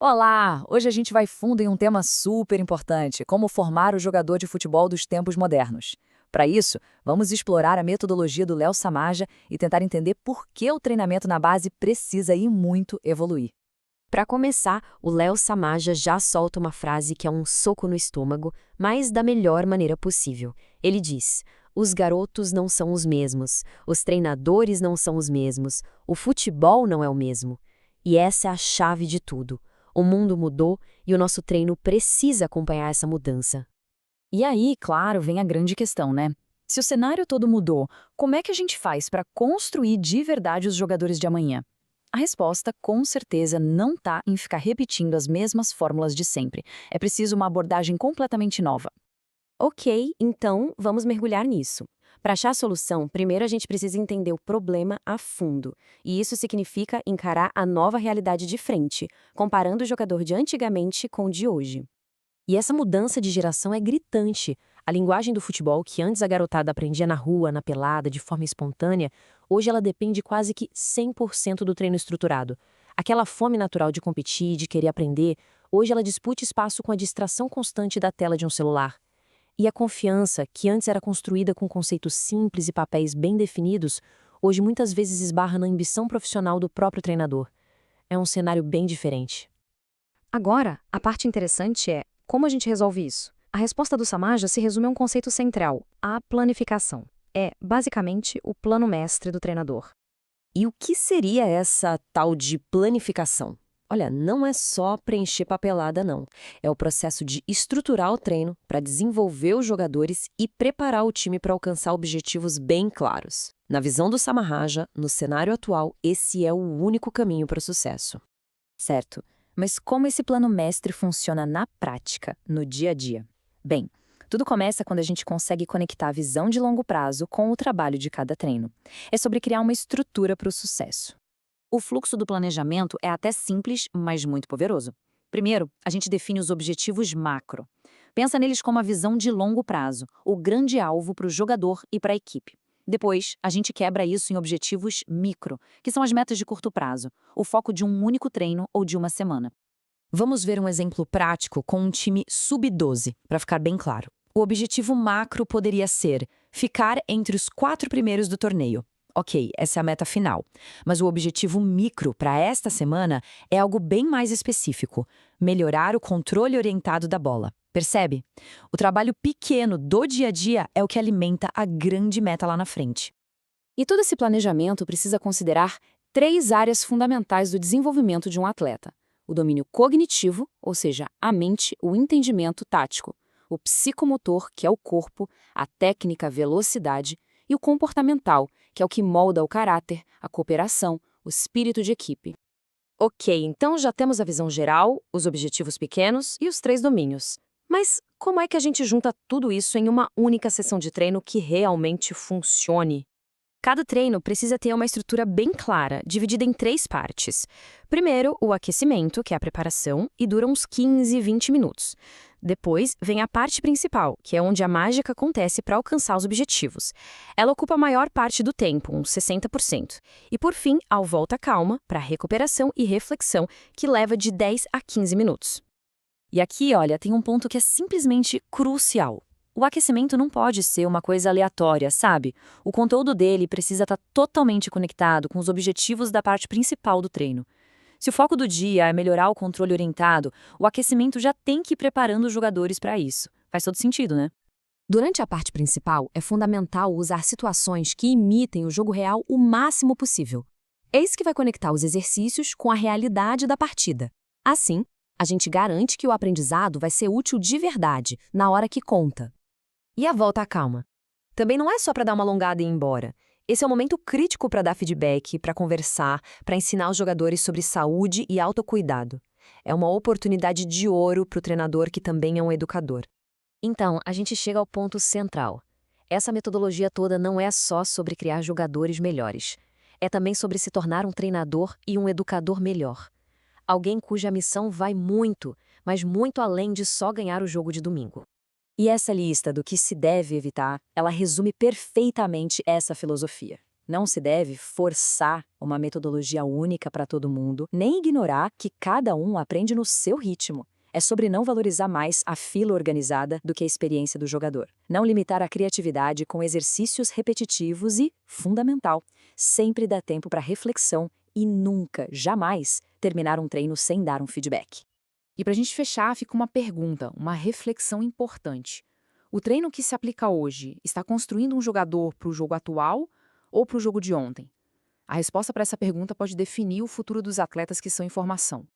Olá! Hoje a gente vai fundo em um tema super importante: como formar o jogador de futebol dos tempos modernos. Para isso, vamos explorar a metodologia do Léo Samaja e tentar entender por que o treinamento na base precisa e muito evoluir. Para começar, o Léo Samaja já solta uma frase que é um soco no estômago, mas da melhor maneira possível. Ele diz: os garotos não são os mesmos, os treinadores não são os mesmos, o futebol não é o mesmo. E essa é a chave de tudo. O mundo mudou e o nosso treino precisa acompanhar essa mudança. E aí, claro, vem a grande questão, né? Se o cenário todo mudou, como é que a gente faz para construir de verdade os jogadores de amanhã? A resposta, com certeza, não está em ficar repetindo as mesmas fórmulas de sempre. É preciso uma abordagem completamente nova. Ok, então vamos mergulhar nisso. Para achar a solução, primeiro a gente precisa entender o problema a fundo. E isso significa encarar a nova realidade de frente, comparando o jogador de antigamente com o de hoje. E essa mudança de geração é gritante. A linguagem do futebol, que antes a garotada aprendia na rua, na pelada, de forma espontânea, hoje ela depende quase que 100% do treino estruturado. Aquela fome natural de competir, de querer aprender, hoje ela disputa espaço com a distração constante da tela de um celular. E a confiança, que antes era construída com conceitos simples e papéis bem definidos, hoje muitas vezes esbarra na ambição profissional do próprio treinador. É um cenário bem diferente. Agora, a parte interessante é como a gente resolve isso. A resposta do Samaja se resume a um conceito central: a planificação. É, basicamente, o plano mestre do treinador. E o que seria essa tal de planificação? Olha, não é só preencher papelada, não. É o processo de estruturar o treino para desenvolver os jogadores e preparar o time para alcançar objetivos bem claros. Na visão do Samahaja, no cenário atual, esse é o único caminho para o sucesso. Certo. Mas como esse plano mestre funciona na prática, no dia a dia? Bem, tudo começa quando a gente consegue conectar a visão de longo prazo com o trabalho de cada treino. É sobre criar uma estrutura para o sucesso. O fluxo do planejamento é até simples, mas muito poderoso. Primeiro, a gente define os objetivos macro. Pensa neles como a visão de longo prazo, o grande alvo para o jogador e para a equipe. Depois, a gente quebra isso em objetivos micro, que são as metas de curto prazo, o foco de um único treino ou de uma semana. Vamos ver um exemplo prático com um time sub-12, para ficar bem claro. O objetivo macro poderia ser ficar entre os 4 primeiros do torneio. Ok, essa é a meta final. Mas o objetivo micro para esta semana é algo bem mais específico: melhorar o controle orientado da bola. Percebe? O trabalho pequeno do dia a dia é o que alimenta a grande meta lá na frente. E todo esse planejamento precisa considerar 3 áreas fundamentais do desenvolvimento de um atleta: o domínio cognitivo, ou seja, a mente, o entendimento tático; o psicomotor, que é o corpo, a técnica, a velocidade; e o comportamental, que é o que molda o caráter, a cooperação, o espírito de equipe. Ok, então já temos a visão geral, os objetivos pequenos e os 3 domínios. Mas como é que a gente junta tudo isso em uma única sessão de treino que realmente funcione? Cada treino precisa ter uma estrutura bem clara, dividida em 3 partes. Primeiro, o aquecimento, que é a preparação, e dura uns 15, 20 minutos. Depois, vem a parte principal, que é onde a mágica acontece para alcançar os objetivos. Ela ocupa a maior parte do tempo, uns 60%. E por fim, a volta calma, para recuperação e reflexão, que leva de 10 a 15 minutos. E aqui, olha, tem um ponto que é simplesmente crucial. O aquecimento não pode ser uma coisa aleatória, sabe? O conteúdo dele precisa estar totalmente conectado com os objetivos da parte principal do treino. Se o foco do dia é melhorar o controle orientado, o aquecimento já tem que ir preparando os jogadores para isso. Faz todo sentido, né? Durante a parte principal, é fundamental usar situações que imitem o jogo real o máximo possível. É isso que vai conectar os exercícios com a realidade da partida. Assim, a gente garante que o aprendizado vai ser útil de verdade, na hora que conta. E a volta à calma? Também não é só para dar uma alongada e ir embora. Esse é o momento crítico para dar feedback, para conversar, para ensinar os jogadores sobre saúde e autocuidado. É uma oportunidade de ouro para o treinador que também é um educador. Então, a gente chega ao ponto central. Essa metodologia toda não é só sobre criar jogadores melhores. É também sobre se tornar um treinador e um educador melhor. Alguém cuja missão vai muito, mas muito além de só ganhar o jogo de domingo. E essa lista do que se deve evitar, ela resume perfeitamente essa filosofia. Não se deve forçar uma metodologia única para todo mundo, nem ignorar que cada um aprende no seu ritmo. É sobre não valorizar mais a fila organizada do que a experiência do jogador. Não limitar a criatividade com exercícios repetitivos e, fundamental, sempre dar tempo para reflexão e nunca, jamais, terminar um treino sem dar um feedback. E para a gente fechar, fica uma pergunta, uma reflexão importante. O treino que se aplica hoje está construindo um jogador para o jogo atual ou para o jogo de ontem? A resposta para essa pergunta pode definir o futuro dos atletas que são em formação.